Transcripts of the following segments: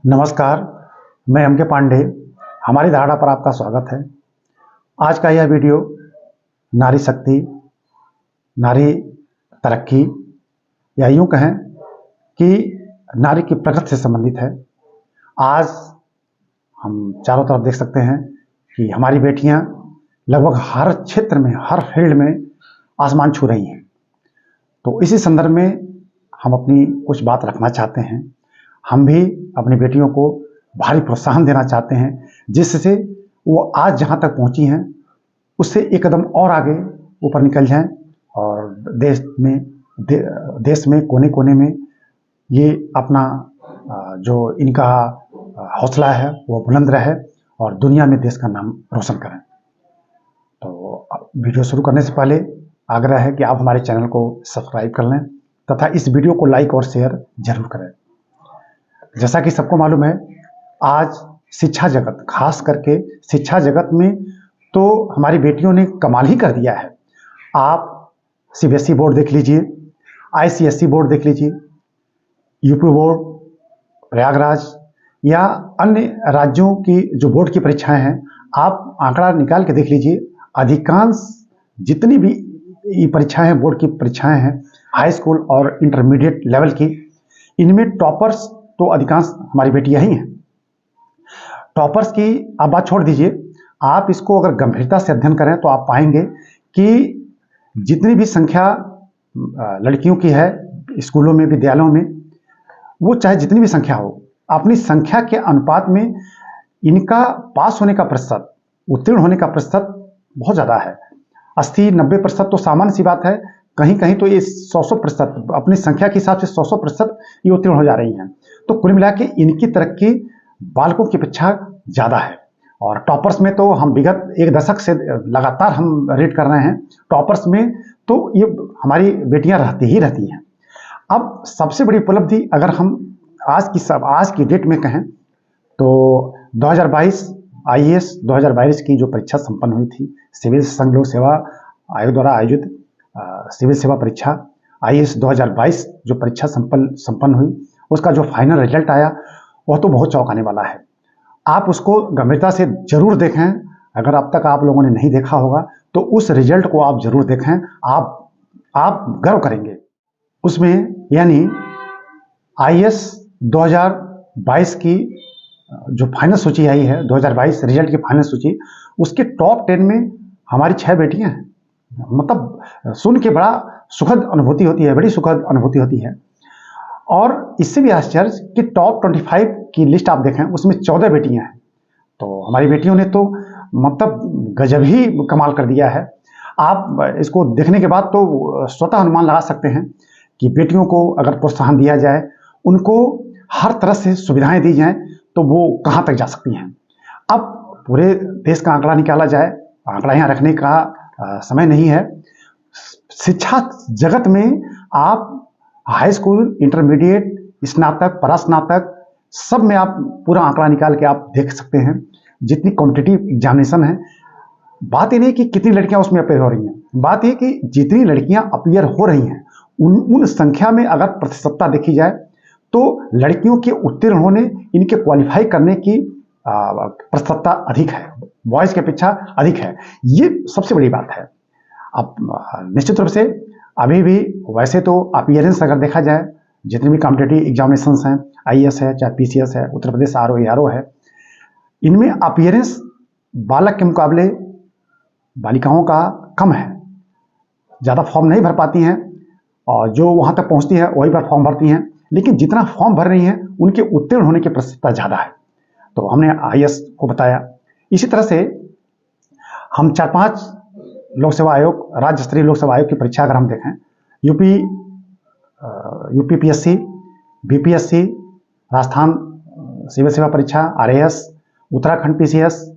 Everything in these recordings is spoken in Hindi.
नमस्कार, मैं एम के पांडे। हमारी धारणा पर आपका स्वागत है। आज का यह वीडियो नारी शक्ति, नारी तरक्की या यूँ कहें कि नारी की प्रगति से संबंधित है। आज हम चारों तरफ देख सकते हैं कि हमारी बेटियां लगभग हर क्षेत्र में, हर फील्ड में आसमान छू रही हैं। तो इसी संदर्भ में हम अपनी कुछ बात रखना चाहते हैं। हम भी अपनी बेटियों को भारी प्रोत्साहन देना चाहते हैं, जिससे वो आज जहाँ तक पहुँची हैं उससे एक कदम और आगे ऊपर निकल जाएं और देश में कोने कोने में ये अपना जो इनका हौसला है वो बुलंद रहे और दुनिया में देश का नाम रोशन करें। तो वीडियो शुरू करने से पहले आग्रह है कि आप हमारे चैनल को सब्सक्राइब कर लें तथा इस वीडियो को लाइक और शेयर जरूर करें। जैसा कि सबको मालूम है, आज शिक्षा जगत, खास करके शिक्षा जगत में तो हमारी बेटियों ने कमाल ही कर दिया है। आप सीबीएसई बोर्ड देख लीजिए, आईसीएसई बोर्ड देख लीजिए, यूपी बोर्ड, प्रयागराज या अन्य राज्यों की जो बोर्ड की परीक्षाएं हैं, आप आंकड़ा निकाल के देख लीजिए। अधिकांश जितनी भी परीक्षाएं हैं, बोर्ड की परीक्षाएं हैं, हाई स्कूल और इंटरमीडिएट लेवल की, इनमें टॉपर्स तो अधिकांश हमारी बेटियां ही हैं। टॉपर्स की आप बात छोड़ दीजिए, आप इसको अगर गंभीरता से अध्ययन करें तो आप पाएंगे कि जितनी भी संख्या लड़कियों की है स्कूलों में, विद्यालयों में, वो चाहे जितनी भी संख्या हो, अपनी संख्या के अनुपात में इनका पास होने का प्रतिशत, उत्तीर्ण होने का प्रतिशत बहुत ज़्यादा है। 80-90% तो सामान्य सी बात है, कहीं कहीं तो ये 100% अपनी संख्या के हिसाब से 100% ये उत्तीर्ण हो जा रही हैं। तो कुल मिला के इनकी तरक्की बालकों की अपेक्षा ज़्यादा है। और टॉपर्स में तो हम विगत एक दशक से लगातार हम रेट कर रहे हैं। टॉपर्स में तो ये हमारी बेटियां रहती ही रहती हैं। अब सबसे बड़ी उपलब्धि अगर हम आज की डेट में कहें तो 2022 आईएएस 2022 की जो परीक्षा संपन्न हुई थी, सिविल संघ लोक सेवा आयोग द्वारा आयोजित सिविल सेवा परीक्षा आईएएस 2022 जो परीक्षा संपन्न हुई, उसका जो फाइनल रिजल्ट आया वह तो बहुत चौंकाने वाला है। आप उसको गंभीरता से जरूर देखें। अगर अब तक आप लोगों ने नहीं देखा होगा तो उस रिजल्ट को आप जरूर देखें। आप गर्व करेंगे उसमें। यानी आईएएस 2022 की जो फाइनल सूची आई है, 2022 रिजल्ट की फाइनल सूची, उसके टॉप 10 में हमारी 6 बेटियां हैं। मतलब सुन के बड़ा सुखद अनुभूति होती है, बड़ी सुखद अनुभूति होती है। और इससे भी आश्चर्य कि टॉप 25 की लिस्ट आप देखें, उसमें 14 बेटियां हैं। तो हमारी बेटियों ने तो मतलब गजब ही कमाल कर दिया है। आप इसको देखने के बाद तो स्वतः अनुमान लगा सकते हैं कि बेटियों को अगर प्रोत्साहन दिया जाए, उनको हर तरह से सुविधाएं दी जाएं, तो वो कहाँ तक जा सकती हैं। अब पूरे देश का आंकड़ा निकाला जाए, आंकड़ा यहाँ रखने का समय नहीं है। शिक्षा जगत में आप हाई स्कूल, इंटरमीडिएट, स्नातक, परास्नातक, सब में आप पूरा आंकड़ा निकाल के आप देख सकते हैं। जितनी कॉम्पिटिटिव एग्जामिनेशन है, बात ये नहीं कि कितनी लड़कियां उसमें अपेयर हो रही हैं, बात ये कि जितनी लड़कियां अपेयर हो रही हैं उन संख्या में अगर प्रतिशतता देखी जाए तो लड़कियों के उत्तीर्ण होने, इनके क्वालिफाई करने की प्रतिशतता अधिक है, बॉयज की अपेक्षा अधिक है। ये सबसे बड़ी बात है। अब निश्चित रूप से अभी भी वैसे तो अपीयरेंस अगर देखा जाए, जितने भी कॉम्पिटिटिव एग्जामिनेशंस हैं, आईएएस है, चाहे पीसीएस है, उत्तर प्रदेश आरओ है, इनमें अपीयरेंस बालक के मुकाबले बालिकाओं का कम है। ज़्यादा फॉर्म नहीं भर पाती हैं और जो वहाँ तक पहुँचती है वही पर फॉर्म भरती हैं, लेकिन जितना फॉर्म भर रही हैं उनके उत्तीर्ण होने की प्रतिशतता ज़्यादा है। तो हमने आईएएस को बताया। इसी तरह से हम 4-5 लोक सेवा आयोग, राज्य स्तरीय लोक सेवा आयोग की परीक्षा अगर हम देखें, UP PSC, BPSC, Rajasthan civil सेवा परीक्षा, आरएएस, उत्तराखंड पीसीएस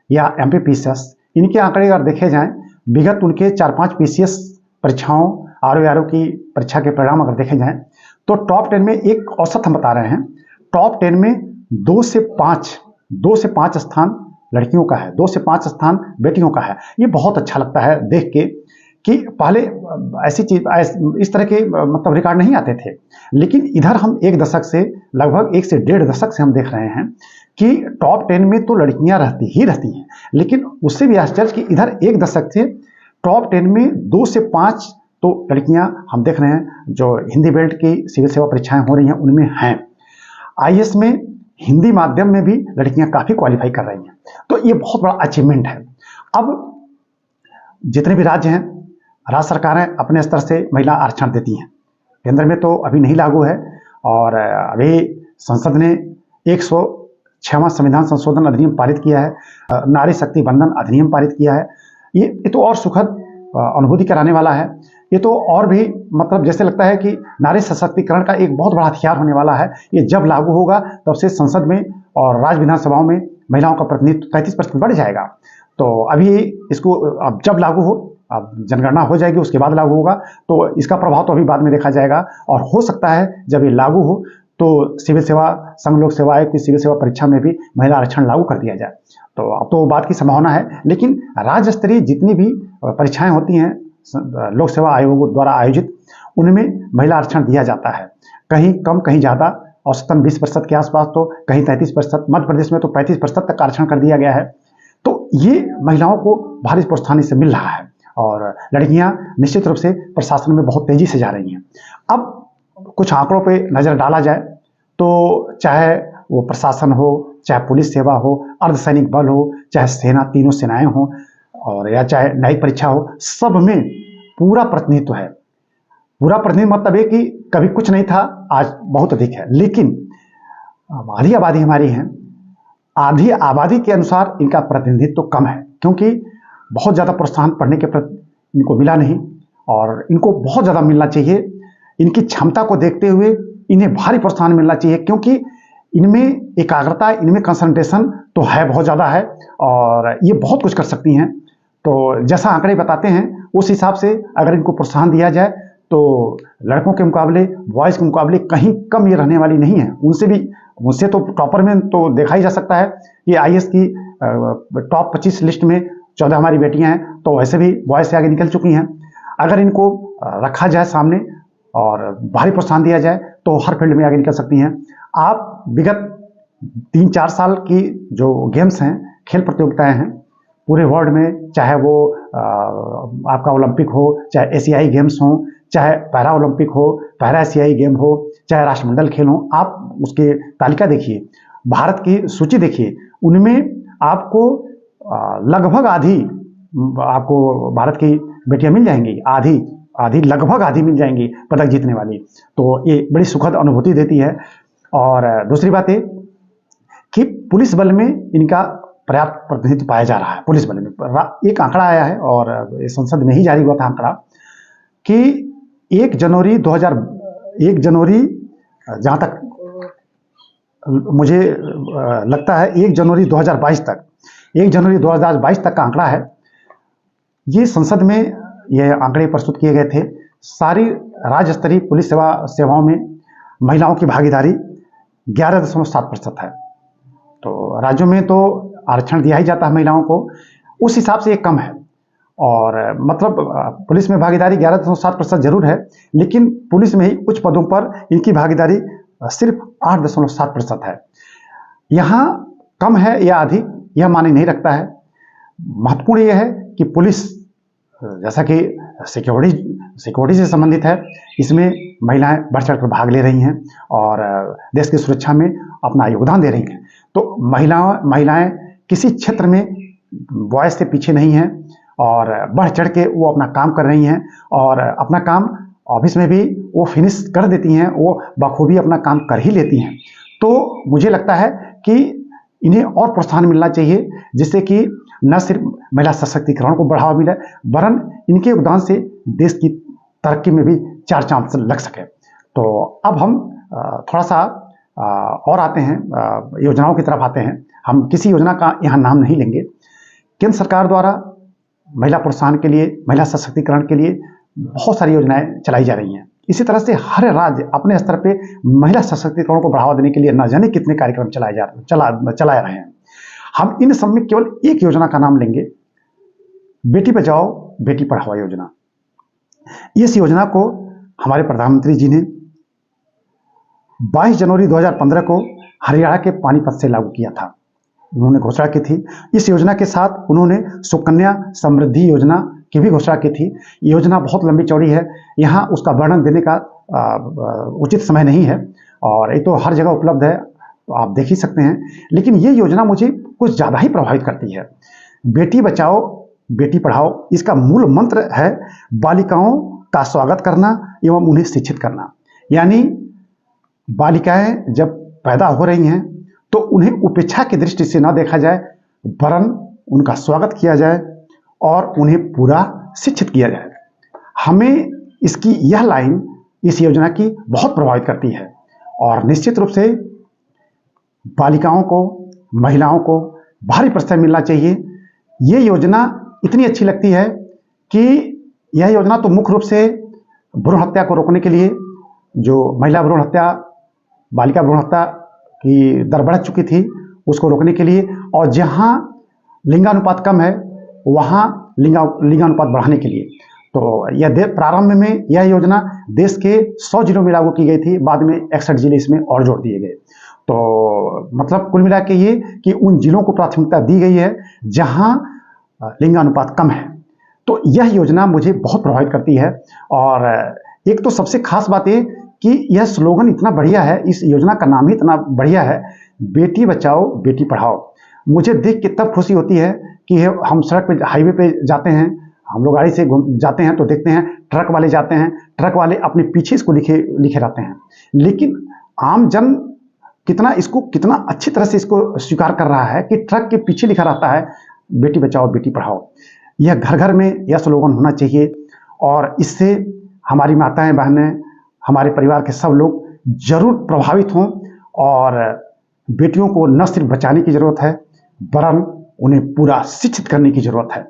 या एमपी पीसीएस, इनके आंकड़े अगर देखे जाएं, विगत उनके 4-5 पीसीएस परीक्षाओं, आरओ की परीक्षा के परिणाम अगर देखे जाएं तो टॉप 10 में एक औसत हम बता रहे हैं, टॉप 10 में 2 से 5 स्थान लड़कियों का है, 2 से 5 स्थान बेटियों का है। ये बहुत अच्छा लगता है देख के कि पहले ऐसी चीज इस तरह के मतलब रिकॉर्ड नहीं आते थे, लेकिन इधर हम एक दशक से लगभग 1 से 1.5 दशक से हम देख रहे हैं कि टॉप 10 में तो लड़कियां रहती हैं, लेकिन उससे भी आश्चर्य कि इधर एक दशक से टॉप 10 में 2 से 5 तो लड़कियां हम देख रहे हैं। जो हिंदी बेल्ट की सिविल सेवा परीक्षाएं हो रही हैं उनमें हैं। आईएएस में हिंदी माध्यम में भी लड़कियां काफी क्वालिफाई कर रही हैं, तो ये बहुत बड़ा अचीवमेंट है। अब जितने भी राज्य हैं, राज्य सरकारें अपने स्तर से महिला आरक्षण देती हैं। केंद्र में तो अभी नहीं लागू है, और अभी संसद ने 106वां संविधान संशोधन अधिनियम पारित किया है, नारी शक्ति बंधन अधिनियम पारित किया है। ये तो और सुखद अनुभूति कराने वाला है। ये तो और भी मतलब जैसे लगता है कि नारी सशक्तिकरण का एक बहुत बड़ा हथियार होने वाला है। ये जब लागू होगा तब से संसद में और राज्य विधानसभाओं में महिलाओं का प्रतिनिधित्व 33% बढ़ जाएगा। तो अभी इसको अब जब लागू हो, अब जनगणना हो जाएगी उसके बाद लागू होगा, तो इसका प्रभाव तो अभी बाद में देखा जाएगा। और हो सकता है जब ये लागू हो तो सिविल सेवा संघ लोक सेवा आयोग की सिविल सेवा परीक्षा में भी महिला आरक्षण लागू कर दिया जाए। तो अब तो बात की संभावना है, लेकिन राज्य स्तरीय जितनी भी परीक्षाएं होती हैं लोक सेवा आयोग द्वारा आयोजित, उनमें महिला आरक्षण दिया जाता है। कहीं कम कहीं ज़्यादा, औसतन 20% के आसपास, तो कहीं 33%, मध्य प्रदेश में तो 35% तक आरक्षण कर दिया गया है। तो ये महिलाओं को भारी प्रोत्साहन से मिल रहा है, और लड़कियां निश्चित रूप से प्रशासन में बहुत तेजी से जा रही हैं। अब कुछ आंकड़ों पे नज़र डाला जाए तो चाहे वो प्रशासन हो, चाहे पुलिस सेवा हो, अर्धसैनिक बल हो, चाहे सेना, तीनों सेनाएं हो, और या चाहे न्यायिक परीक्षा हो, सब में पूरा प्रतिनिधित्व है। पूरा प्रतिनिधित्व मतलब है कि कभी कुछ नहीं था, आज बहुत अधिक है। लेकिन आधी आबादी हमारी है, आधी आबादी के अनुसार इनका प्रतिनिधित्व कम है, क्योंकि बहुत ज़्यादा प्रोत्साहन पढ़ने के प्रति इनको मिला नहीं, और इनको बहुत ज़्यादा मिलना चाहिए। इनकी क्षमता को देखते हुए इन्हें भारी प्रोत्साहन मिलना चाहिए, क्योंकि इनमें एकाग्रता, इनमें कंसंट्रेशन तो है, बहुत ज़्यादा है, और ये बहुत कुछ कर सकती हैं। तो जैसा आंकड़े बताते हैं उस हिसाब से अगर इनको प्रोत्साहन दिया जाए तो लड़कों के मुकाबले, बॉयज़ के मुकाबले कहीं कम ये रहने वाली नहीं है। उनसे तो टॉपर में तो देखा ही जा सकता है कि आईएएस की टॉप 25 लिस्ट में 14 हमारी बेटियां हैं, तो वैसे भी बॉयज़ से आगे निकल चुकी हैं। अगर इनको रखा जाए सामने और भारी प्रोत्साहन दिया जाए तो हर फील्ड में आगे निकल सकती हैं। आप विगत 3-4 साल की जो गेम्स हैं, खेल प्रतियोगिताएं हैं पूरे वर्ल्ड में, चाहे वो आपका ओलंपिक हो, चाहे एशियाई गेम्स हो, चाहे पैरा ओलंपिक हो, पैरा एशियाई गेम हो, चाहे राष्ट्रमंडल खेल हो, आप उसकी तालिका देखिए, भारत की सूची देखिए, उनमें आपको लगभग आधी आपको भारत की बेटियां मिल जाएंगी, आधी लगभग आधी मिल जाएंगी पदक जीतने वाली। तो ये बड़ी सुखद अनुभूति देती है। और दूसरी बात है कि पुलिस बल में इनका पर्याप्त प्रतिनिधित्व पाया जा रहा है। पुलिस बल में एक आंकड़ा आया है, और संसद में ही जारी हुआ था आंकड़ा, कि 1 जनवरी जहाँ तक मुझे लगता है 1 जनवरी 2022 तक का आंकड़ा है। ये संसद में ये आंकड़े प्रस्तुत किए गए थे। सारी राज्य स्तरीय पुलिस सेवाओं में महिलाओं की भागीदारी 11.7% है। तो राज्यों में तो आरक्षण दिया ही जाता है महिलाओं को, उस हिसाब से ये कम है। और मतलब पुलिस में भागीदारी 11.7% जरूर है, लेकिन पुलिस में ही उच्च पदों पर इनकी भागीदारी सिर्फ 8.7% है। यहाँ कम है या अधिक, यह मायने नहीं रखता है। महत्वपूर्ण यह है कि पुलिस, जैसा कि सिक्योरिटी से संबंधित है, इसमें महिलाएं बढ़ चढ़कर भाग ले रही हैं और देश की सुरक्षा में अपना योगदान दे रही हैं। तो महिलाएं किसी क्षेत्र में बॉयज से पीछे नहीं हैं, और बढ़ चढ़ के वो अपना काम कर रही हैं, और अपना काम ऑफिस में भी वो फिनिश कर देती हैं, वो बखूबी अपना काम कर ही लेती हैं। तो मुझे लगता है कि इन्हें और प्रोत्साहन मिलना चाहिए, जिससे कि न सिर्फ महिला सशक्तिकरण को बढ़ावा मिले, वरन इनके योगदान से देश की तरक्की में भी 4 चांद लग सके। तो अब हम थोड़ा सा और आते हैं, योजनाओं की तरफ आते हैं। हम किसी योजना का यहाँ नाम नहीं लेंगे। केंद्र सरकार द्वारा महिला प्रोत्साहन के लिए, महिला सशक्तिकरण के लिए बहुत सारी योजनाएं चलाई जा रही हैं। इसी तरह से हर राज्य अपने स्तर पे महिला सशक्तिकरण को बढ़ावा देने के लिए न जाने कितने कार्यक्रम चला रहे हैं। हम इन सब में केवल एक योजना का नाम लेंगे, बेटी बचाओ बेटी पढ़ाओ योजना। इस योजना को हमारे प्रधानमंत्री जी ने 22 जनवरी 2015 को हरियाणा के पानीपत से लागू किया था। उन्होंने घोषणा की थी। इस योजना के साथ उन्होंने सुकन्या समृद्धि योजना की भी घोषणा की थी। योजना बहुत लंबी चौड़ी है, यहाँ उसका वर्णन देने का उचित समय नहीं है, और ये तो हर जगह उपलब्ध है, तो आप देख ही सकते हैं। लेकिन ये योजना मुझे कुछ ज़्यादा ही प्रभावित करती है। बेटी बचाओ बेटी पढ़ाओ, इसका मूल मंत्र है बालिकाओं का स्वागत करना एवं उन्हें शिक्षित करना। यानी बालिकाएं जब पैदा हो रही हैं तो उन्हें उपेक्षा की दृष्टि से न देखा जाए, वरन उनका स्वागत किया जाए और उन्हें पूरा शिक्षित किया जाए। हमें इसकी यह लाइन इस योजना की बहुत प्रभावित करती है, और निश्चित रूप से बालिकाओं को, महिलाओं को भारी प्रोत्साहन मिलना चाहिए। ये योजना इतनी अच्छी लगती है कि यह योजना तो मुख्य रूप से भ्रूण हत्या को रोकने के लिए, जो महिला भ्रूण हत्या, बालिका भ्रूण हत्या की दर बढ़ चुकी थी, उसको रोकने के लिए, और जहां लिंगानुपात कम है वहां लिंगानुपात बढ़ाने के लिए। तो यह प्रारंभ में यह योजना देश के 100 जिलों में लागू की गई थी, बाद में 61 जिले इसमें और जोड़ दिए गए। तो मतलब कुल मिला के ये कि उन जिलों को प्राथमिकता दी गई है जहां लिंगानुपात कम है। तो यह योजना मुझे बहुत प्रभावित करती है। और एक तो सबसे खास बात ये कि यह स्लोगन इतना बढ़िया है, इस योजना का नाम ही इतना बढ़िया है, बेटी बचाओ बेटी पढ़ाओ। मुझे देख के तब खुशी होती है कि हम सड़क पे, हाईवे पे जाते हैं, हम लोग गाड़ी से जाते हैं तो देखते हैं ट्रक वाले जाते हैं, ट्रक वाले अपने पीछे इसको लिखे रहते हैं। लेकिन आम जन कितना अच्छी तरह से इसको स्वीकार कर रहा है कि ट्रक के पीछे लिखा रहता है बेटी बचाओ बेटी पढ़ाओ। यह घर घर में यह स्लोगन होना चाहिए, और इससे हमारी माताएं बहनें, हमारे परिवार के सब लोग जरूर प्रभावित हों, और बेटियों को न सिर्फ बचाने की जरूरत है, वरन उन्हें पूरा शिक्षित करने की जरूरत है।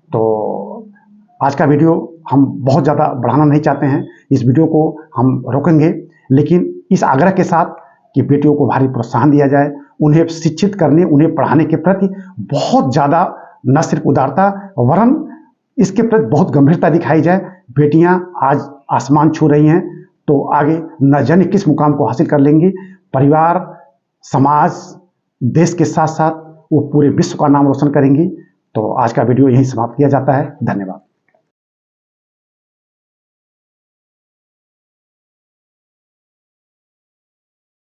तो आज का वीडियो हम बहुत ज़्यादा बढ़ाना नहीं चाहते हैं, इस वीडियो को हम रोकेंगे, लेकिन इस आग्रह के साथ कि बेटियों को भारी प्रोत्साहन दिया जाए, उन्हें शिक्षित करने, उन्हें पढ़ाने के प्रति बहुत ज़्यादा न सिर्फ उदारता, वरन इसके प्रति बहुत गंभीरता दिखाई जाए। बेटियां आज आसमान छू रही हैं, तो आगे न जाने किस मुकाम को हासिल कर लेंगी। परिवार, समाज, देश के साथ साथ वो पूरे विश्व का नाम रोशन करेंगी। तो आज का वीडियो यहीं समाप्त किया जाता है। धन्यवाद।